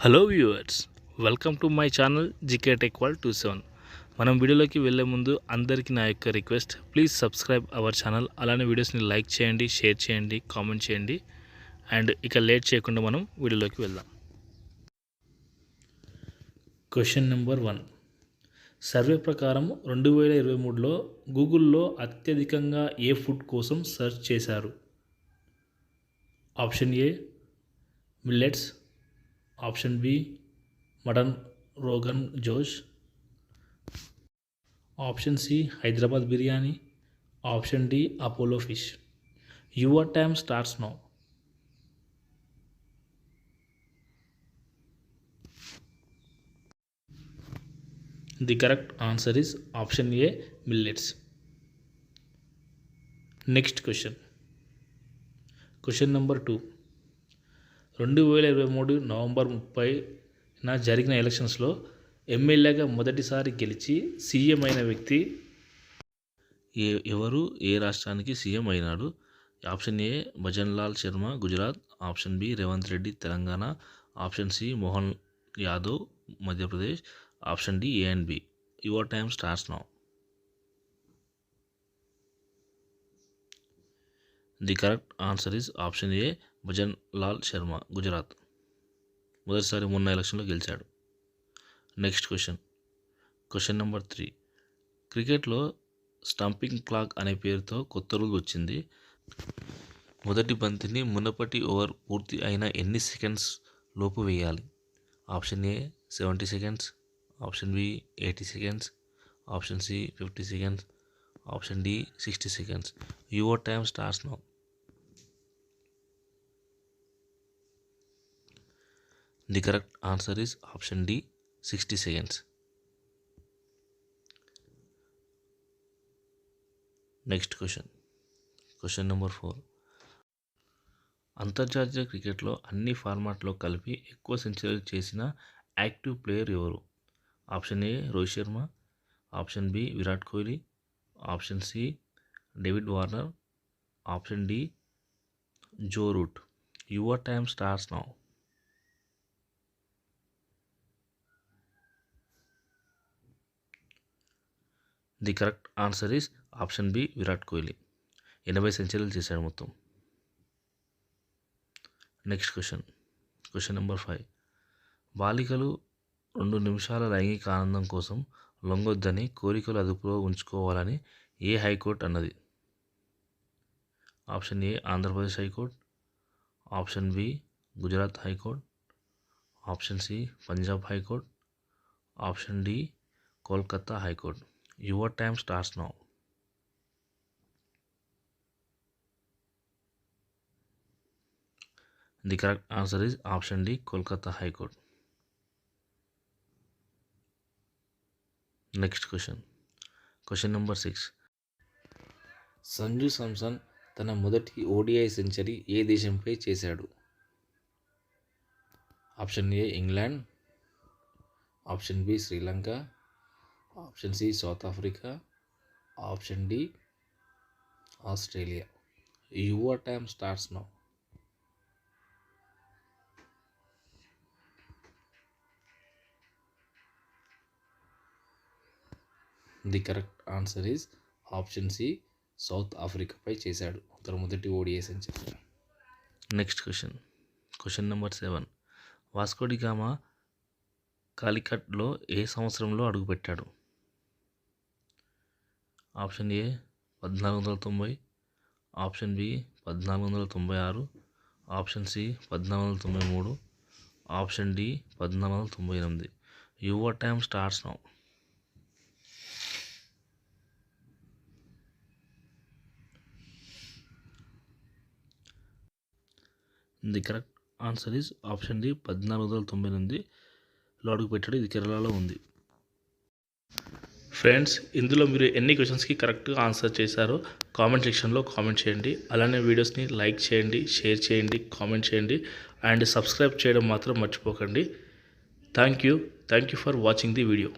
Hello viewers, welcome to my channel GK tech world 27. మనం వీడియోలోకి వెళ్ళే ముందు అందరికీ నా యొక్క request, please subscribe our channel. అలానే వీడియోస్ని లైక్ చేయండి, షేర్ చేయండి, కామెంట్ చేయండి. అండ్ ఇక లేట్ చేయకుండా మనం వీడియోలోకి వెళ్దాం. Question number 1. సర్వే ప్రకారం 2023లో గూగుల్లో అత్యధికంగా ఏ ఫుడ్ కోసం సెర్చ్ చేశారు? Option A millets, option B mutton rogan josh, option C Hyderabad biryani, option D Apollo fish. Your time starts now. The correct answer is option A millets. Next question number 2. 2023 November 30న జరిగిన ఎలక్షన్స్లో ఎమ్మెల్యేగా మొదటిసారి గెలిచి సీఎం అయిన వ్యక్తి ఎవరు? ఏ రాష్ట్రానికి సీఎం అయినాడు? Option A Bhajanlal Sharma Gujarat, option B Revanth Reddy Telangana, option C Mohan Yadav Madhya Pradesh, option D A and B. Your time starts now. The correct answer is option A Bhajanlal Sharma Gujarat. మొదటిసారి మొన్న ఎలక్షన్లో గెలిచాడు. Next question number 3. క్రికెట్లో స్టంపింగ్ క్లాక్ అనే పేరుతో కొత్త రూల్ వచ్చింది. మొదటి బంతిని మునుపటి ఓవర్ పూర్తి అయిన ఎన్ని సెకండ్స్ లోపు వేయాలి? Option A 70 seconds, option B 80 seconds, option C 50 seconds, option D 60 seconds. Your time starts now. The correct answer is option D 60 seconds. Next question number 4. అంతర్జాతీయ క్రికెట్లో అన్ని ఫార్మాట్లో కలిపి ఎక్కువ సెంచరీలు చేసిన యాక్టివ్ ప్లేయర్ ఎవరు? Option A Rohit Sharma, option B Virat Kohli, option C David Warner, option D Joe Root. Your time starts now. The correct answer is option B Virat Kohli. 80 సెంచరీలు చేశాడు మొత్తం. Next question number 5. బాలికలు 2 నిమిషాల లైంగిక ఆనందం కోసం లొంగొద్దని, కోరికలు అదుపులో ఉంచుకోవాలని ఏ హైకోర్టు అన్నది? Option A Andhra Pradesh High Court, option B Gujarat High Court, option C Punjab High Court, option D Kolkata High Court. Your time starts now. The correct answer is option D Kolkata High Court. Next question number 6. Sanju Samson తన మొదటి ఓడిఐ సెంచరీ ఏ దేశంపై చేశాడు? Option A England, option B Sri Lanka, option C South Africa, option D Australia. Your time starts now. The correct answer is option C south ఆఫ్రికాపై చేశాడు తన మొదటి ODI century. Next question number 7. Vasco da Gama కాలికట్లో ఏ సంవత్సరంలో అడుగుపెట్టాడు? Option A 1490, option B 1496, option C 1493, option D 1498. Your time starts now. The correct answer is option D 1498లో అడుగుపెట్టాడు. ఇది కేరళలో ఉంది. ఫ్రెండ్స్, ఇందులో మీరు ఎన్ని క్వశ్చన్స్కి కరెక్ట్గా ఆన్సర్ చేశారో కామెంట్ సెక్షన్లో కామెంట్ చేయండి. అలానే వీడియోస్ని లైక్ చేయండి, షేర్ చేయండి, కామెంట్ చేయండి అండ్ సబ్స్క్రైబ్ చేయడం మాత్రం మర్చిపోకండి. Thank you for watching the video.